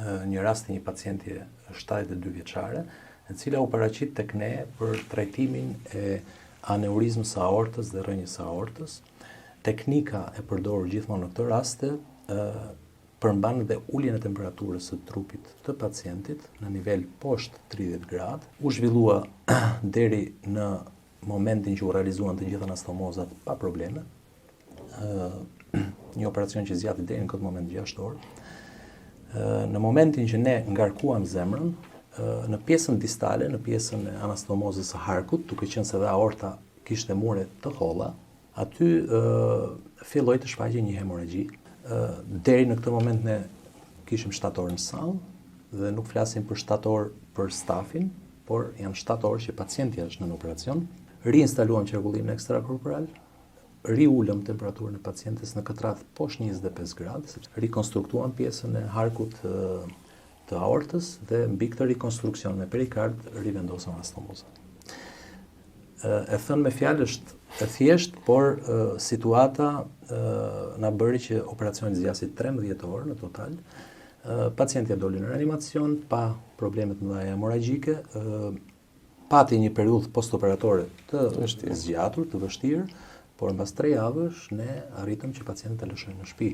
një rast të një pacientje 72 vjeçare, e cila u paraqit tek ne për trajtimin e aneurizmës së aortës dhe rrënjës së aortës. Teknika e përdorur gjithmonë në këtë raste përmban dhe uljen e temperaturës së trupit të pacientit në nivel poshtë 30 gradë. U zhvillua deri në momentin që u realizuan të gjitha anastomozat pa probleme. Një operacion që zgjati deri në këtë moment 6 orë. Në momentin që ne ngarkuam zemrën, në pjesën distale, në pjesën e anastomozës së harkut, duke qenë se dhe aorta kishte mure të holla, aty filloi të shfaqej një hemorragji. Deri në këtë moment ne kishim 7 orë në sallë dhe nuk flasim për 7 orë për stafin, por janë 7 orë që pacienti është në operacion. Riinstaluam qarkullimin ekstrakorporal, riulëm temperaturën e pacientes në këtë radhë poshtë 25 gradë, rikonstruktuam pjesën e harkut të aortës dhe mbi këtë rikonstruksion me perikard rivendosëm anastomozën. E thënë me fjalë është e thjeshtë, por situata na bëri që operacioni zgjasi 13 orë në total. Pacientja doli në reanimacion pa probleme të mëdha hemorragjike, pati një periudhë postoperatore të zgjatur, të vështirë, por mbas 3 javësh ne arritëm që pacientët të lëshojnë në shtëpi.